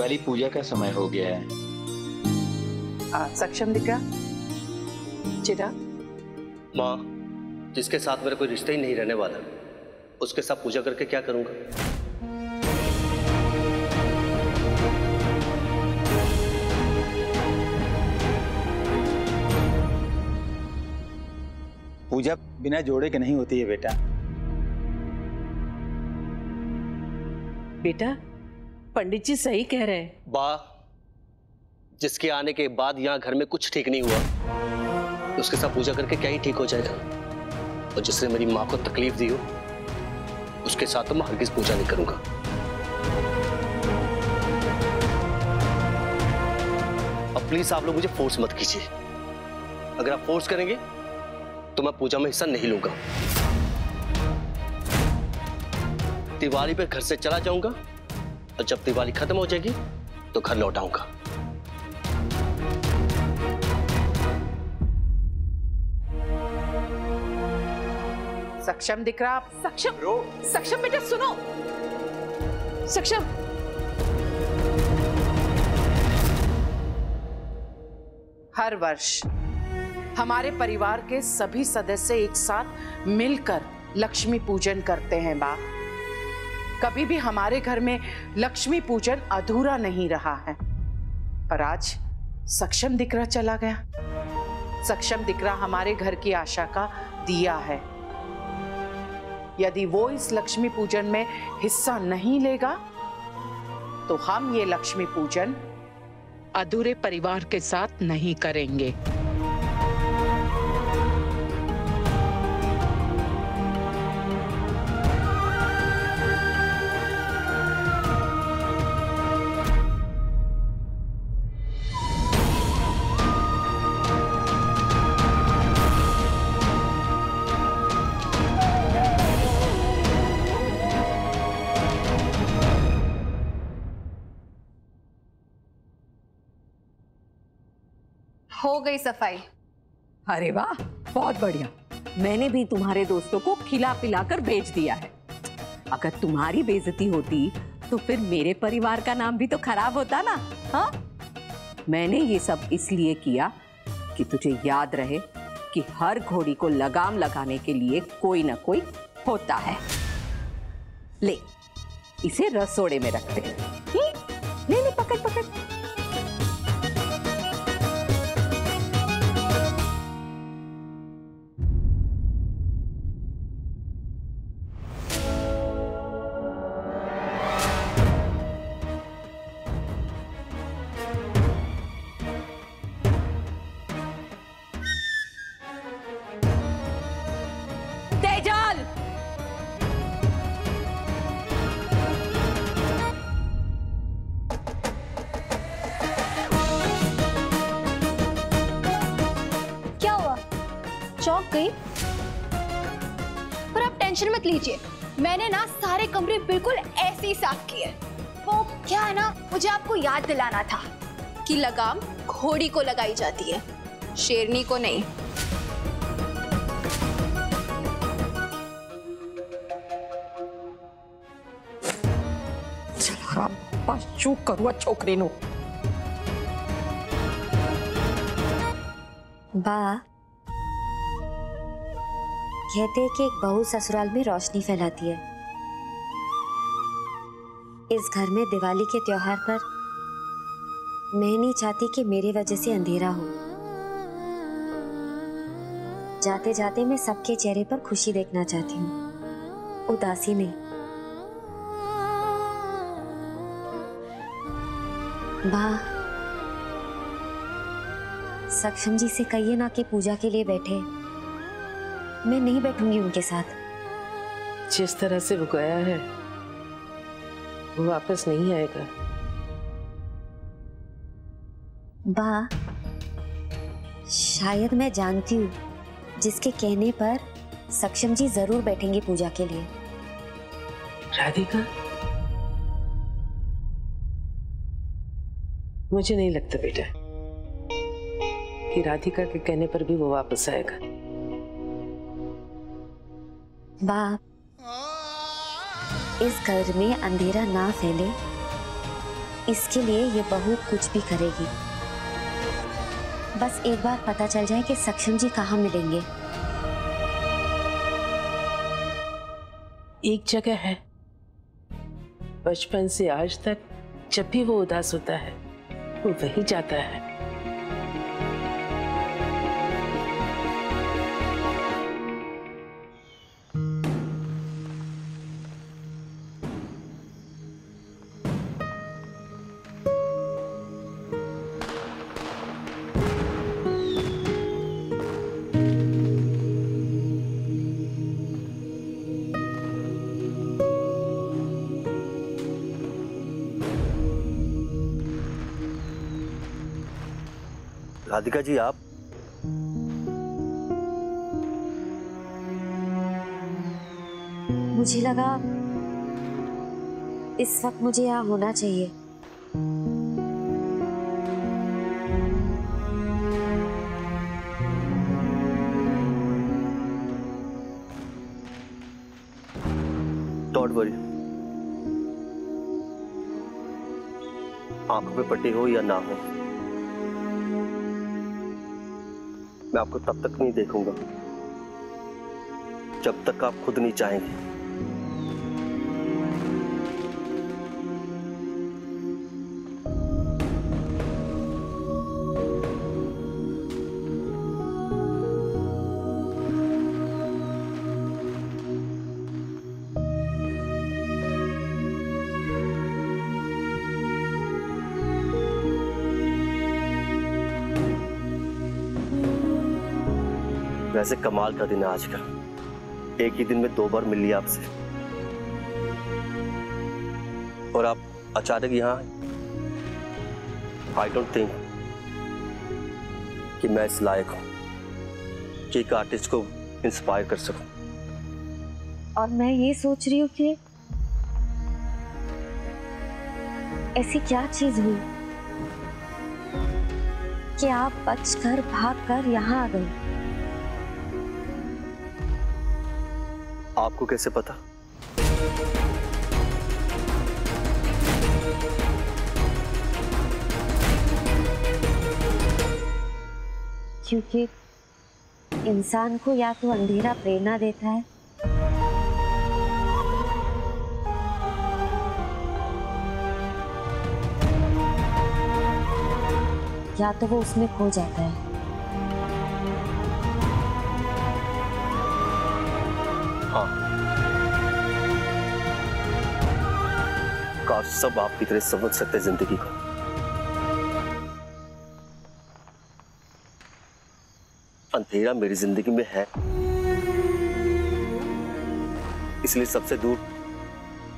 दिवाली पूजा का समय हो गया है। सक्षम दिख रहा चिरा? माँ, जिसके साथ मेरा कोई रिश्ता ही नहीं रहने वाला, उसके साथ पूजा करके क्या करूंगा? पूजा बिना जोड़े के नहीं होती है बेटा। बेटा, पंडित जी सही कह रहे हैं। बा, जिसके आने के बाद यहाँ घर में कुछ ठीक नहीं हुआ, उसके साथ पूजा करके क्या ही ठीक हो जाएगा? और जिसने मेरी माँ को तकलीफ दी हो, उसके साथ तो मैं हरगिज पूजा नहीं करूंगा। अब प्लीज आप लोग मुझे फोर्स मत कीजिए। अगर आप फोर्स करेंगे तो मैं पूजा में हिस्सा नहीं लूंगा। दिवाली पे घर से चला जाऊंगा और जब दिवाली खत्म हो जाएगी तो घर लौट आऊंगा। सक्षम दिख रहा? सक्षम बेटा सुनो। सक्षम, हर वर्ष हमारे परिवार के सभी सदस्य एक साथ मिलकर लक्ष्मी पूजन करते हैं बा। कभी भी हमारे घर में लक्ष्मी पूजन अधूरा नहीं रहा है, पर आज सक्षम दिख रहा चला गया। सक्षम दिख रहा हमारे घर की आशा का दिया है। यदि वो इस लक्ष्मी पूजन में हिस्सा नहीं लेगा तो हम ये लक्ष्मी पूजन अधूरे परिवार के साथ नहीं करेंगे। हो गई सफाई। अरे वाह, बहुत बढ़िया। मैंने भी तुम्हारे दोस्तों को खिला पिला कर भेज दिया है। अगर तुम्हारी बेइज्जती होती तो फिर मेरे परिवार का नाम भी तो खराब होता ना। हाँ, मैंने ये सब इसलिए किया कि तुझे याद रहे कि हर घोड़ी को लगाम लगाने के लिए कोई ना कोई होता है। ले, इसे रसोड़े में रखते हैं। ले ले, पकड़ पकड़। चौंक गई? पर आप टेंशन मत लीजिए, मैंने ना सारे कमरे बिल्कुल ऐसे ही साफ किए। वो क्या है ना, मुझे आपको याद दिलाना था कि लगाम घोड़ी को लगाई जाती है, शेरनी को नहीं। चूक करूँ छोकरी नु। बा, कहते हैं कि एक बहू ससुराल में रोशनी फैलाती है। इस घर में दिवाली के त्योहार पर मैं नहीं चाहती कि मेरी वजह से अंधेरा हो। जाते जाते मैं सबके चेहरे पर खुशी देखना चाहती हूँ, उदासी नहीं। बा, सक्षम जी से कहिए ना कि पूजा के लिए बैठे। मैं नहीं बैठूंगी उनके साथ। जिस तरह से वो गया है वो वापस नहीं आएगा। बा, शायद मैं जानती हूँ जिसके कहने पर सक्षम जी जरूर बैठेंगे पूजा के लिए। राधिका? मुझे नहीं लगता बेटा कि राधिका के कहने पर भी वो वापस आएगा। बाप, इस घर में अंधेरा ना फैले इसके लिए ये बहू कुछ भी करेगी। बस एक बार पता चल जाए कि सक्षम जी कहाँ मिलेंगे। एक जगह है, बचपन से आज तक जब भी वो उदास होता है वो वहीं जाता है। राधिका जी, आप मुझे लगा इस वक्त मुझे यहाँ होना चाहिए। डोंट वरी, आंखों पे पट्टी हो या ना हो, मैं आपको तब तक नहीं देखूंगा जब तक आप खुद नहीं चाहेंगे। वैसे कमाल का दिन है आज का, एक ही दिन में 2 बार मिल लिया आपसे, और आप अचानक यहाँ। आई डोंट थिंक कि मैं इस लायक हूं कि एक आर्टिस्ट को इंस्पायर कर सकूं। और मैं ये सोच रही हूँ कि ऐसी क्या चीज हुई कि आप बचकर भागकर यहाँ आ गए। आपको कैसे पता? क्योंकि इंसान को या तो अंधेरा प्रेरणा देता है या तो वो उसमें खो जाता है। हाँ, काश सब आपकी तरह समझ सकते जिंदगी को। अंधेरा मेरी जिंदगी में है, इसलिए सबसे दूर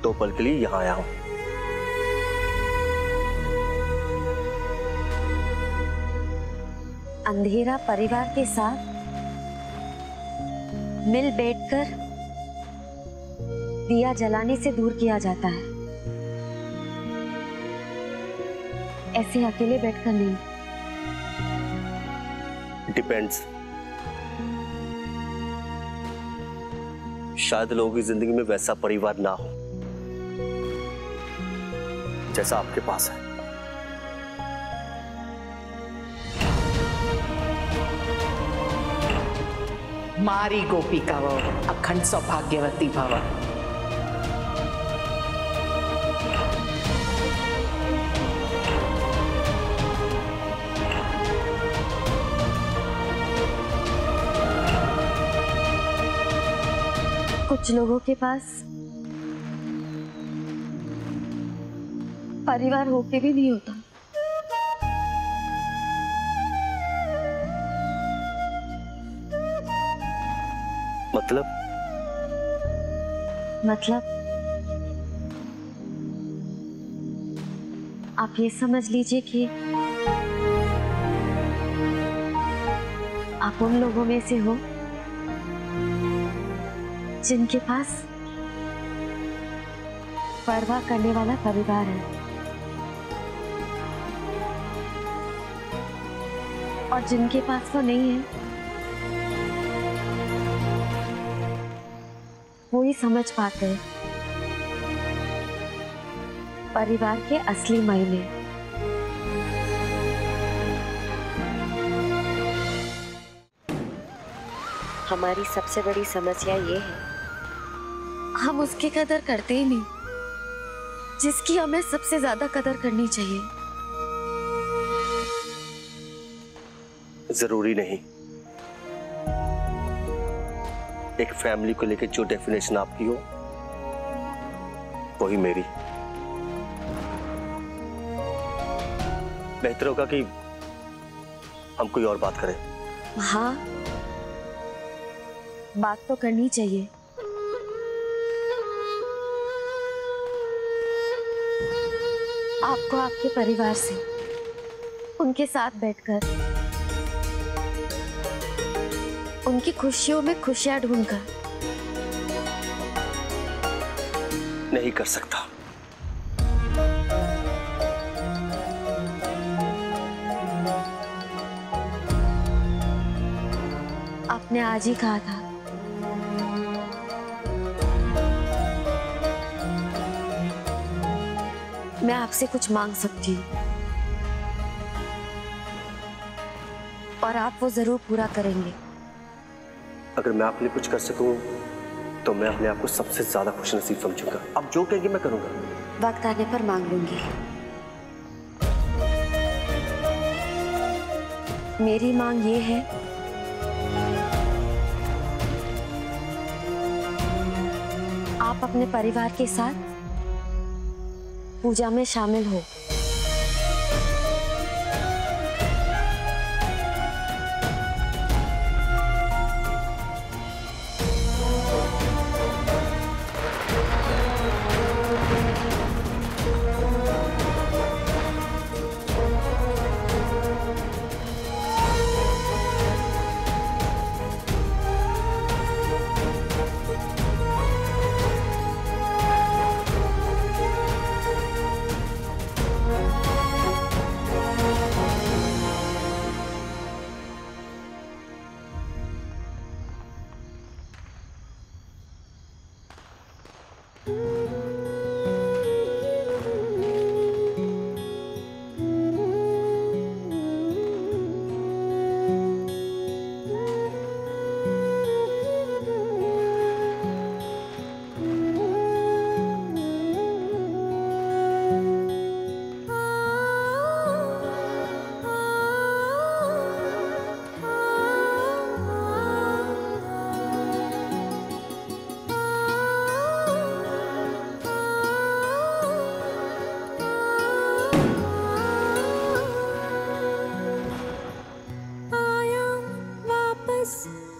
2 पल के लिए यहां आया हूं। अंधेरा परिवार के साथ मिल बैठकर दिया जलाने से दूर किया जाता है, ऐसे अकेले बैठकर नहीं। डिपेंड्स, शायद लोगों की जिंदगी में वैसा परिवार ना हो जैसा आपके पास है। मारी गोपिका वो अखंड सौभाग्यवती भव। कुछ लोगों के पास परिवार होके भी नहीं होता। मतलब आप ये समझ लीजिए कि आप उन लोगों में से हो जिनके पास परवाह करने वाला परिवार है, और जिनके पास वो नहीं है वो ही समझ पाते हैं परिवार के असली मायने। हमारी सबसे बड़ी समस्या ये है, हम उसकी कदर करते ही नहीं जिसकी हमें सबसे ज्यादा कदर करनी चाहिए। जरूरी नहीं। एक फैमिली को लेकर जो डेफिनेशन आपकी हो वही मेरी। बेहतर होगा कि हम कोई और बात करें। हाँ, बात तो करनी चाहिए। आपको आपके परिवार से, उनके साथ बैठकर, उनकी खुशियों में खुशियां ढूंढकर। नहीं कर सकता। आपने आज ही कहा था मैं आपसे कुछ मांग सकती हूँ और आप वो जरूर पूरा करेंगे। अगर मैं आपके लिए कुछ कर सकूं तो मैं अपने आप को सबसे ज्यादा खुशनसीब समझूंगा। अब जो कहेंगे मैं करूंगा। वक्त आने पर मांग लूंगी। मेरी मांग ये है, आप अपने परिवार के साथ पूजा में शामिल हो।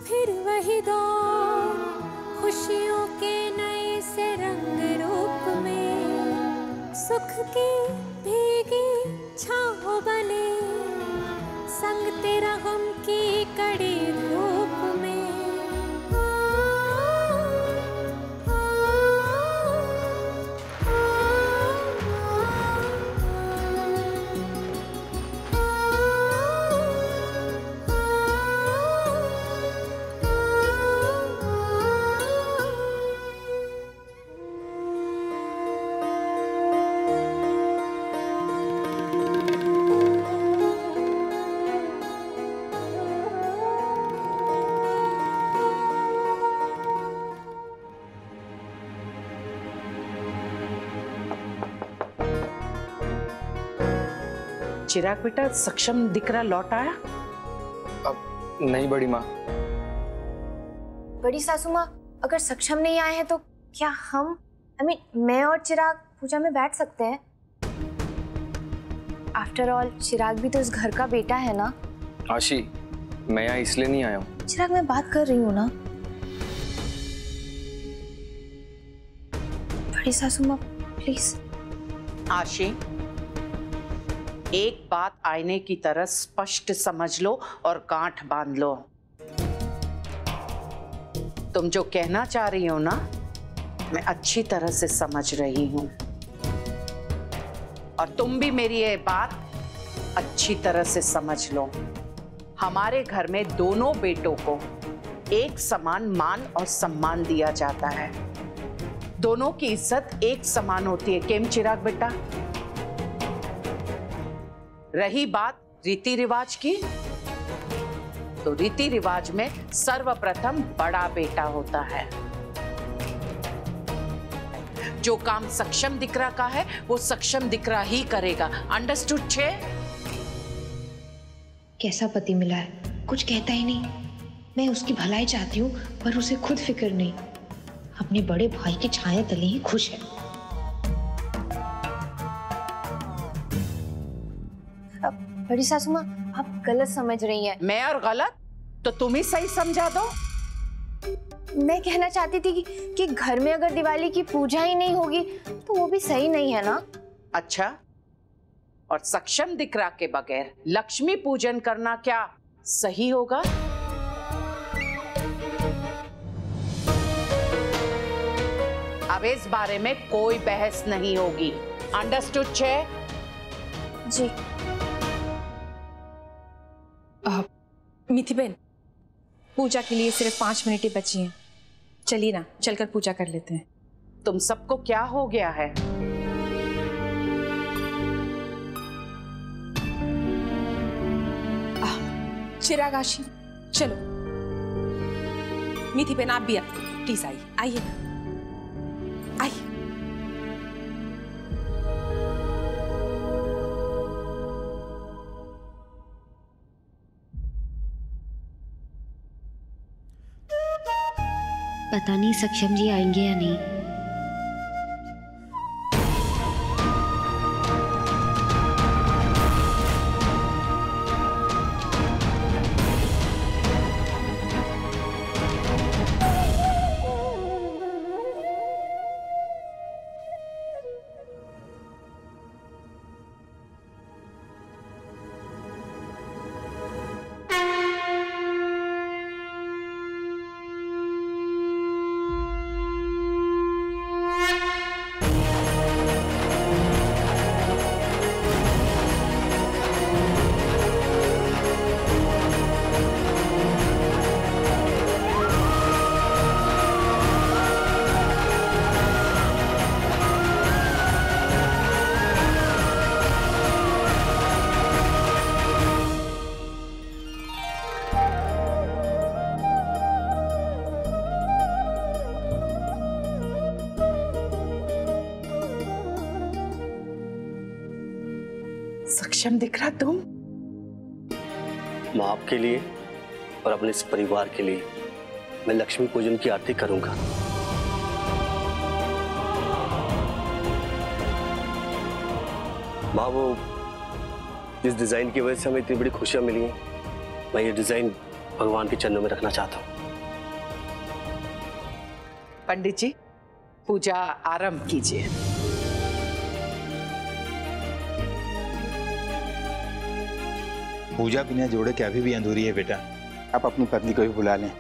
फिर वही दौर, खुशियों के नए से रंग रूप में, सुख की भीगी छाँव बने, संग तेरा गम की कड़ी धूप में। चिराग बेटा, सक्षम दिकरा लौट आया? अब नहीं बड़ी माँ। बड़ी सासू माँ, अगर सक्षम नहीं आए हैं तो क्या हम मैं और चिराग पूजा में बैठ सकते हैं? आफ्टर ऑल चिराग भी तो इस घर का बेटा है ना। आशी, मैं यहाँ इसलिए नहीं आया हूँ। चिराग, मैं बात कर रही हूँ ना। बड़ी सासू माँ प्लीज। आशी, एक बात आईने की तरह स्पष्ट समझ लो और गांठ बांध लो। तुम जो कहना चाह रही हो ना, मैं अच्छी तरह से समझ रही हूं, और तुम भी मेरी ये बात अच्छी तरह से समझ लो। हमारे घर में दोनों बेटों को एक समान मान और सम्मान दिया जाता है। दोनों की इज्जत एक समान होती है। केम चिराग बेटा? रही बात रीति रिवाज की, तो रीति रिवाज में सर्वप्रथम बड़ा बेटा होता है। जो काम सक्षम दिख रहा का है वो सक्षम दिख रहा ही करेगा। अंडरस्टूड छे? कैसा पति मिला है, कुछ कहता ही नहीं। मैं उसकी भलाई चाहती हूँ पर उसे खुद फिक्र नहीं। अपने बड़े भाई की छाया तले ही खुश है। बड़ी सासू माँ, आप गलत समझ रही हैं। मैं और गलत? तो तुम ही सही समझा दो। मैं कहना चाहती थी कि घर में अगर दिवाली की पूजा ही नहीं होगी तो वो भी सही नहीं है ना। अच्छा, और सक्षम दिक्रा के बगैर लक्ष्मी पूजन करना क्या सही होगा? अब इस बारे में कोई बहस नहीं होगी। अंडरस्टूड छे? जी। मिथि बहन, पूजा के लिए सिर्फ 5 मिनट ही बची हैं। चलिए ना, चलकर पूजा कर लेते हैं। तुम सबको क्या हो गया है? चिराग आशी, चलो। मिथि बहन, आप भी प्लीज आइए, आइए ना, आइए। पता नहीं सक्षम जी आएंगे या नहीं। सक्षम दिख रहा तुम? माँ, आपके लिए और अपने इस परिवार के लिए मैं लक्ष्मी पूजन की आरती करूंगा। माँ, वो इस डिजाइन की वजह से हमें इतनी बड़ी खुशियां मिली हैं, मैं ये डिजाइन भगवान के चरणों में रखना चाहता हूँ। पंडित जी, पूजा आरंभ कीजिए। पूजा बिना जोड़े के अभी भी अधूरी है बेटा। आप अपनी पत्नी को भी बुला लें।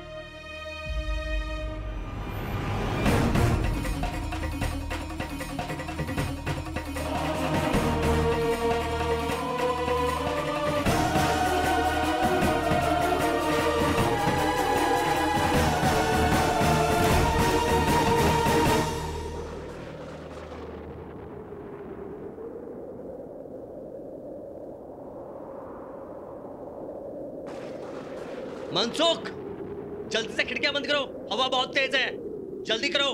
मनसुख, जल्दी से खिड़कियां बंद करो, हवा बहुत तेज है, जल्दी करो।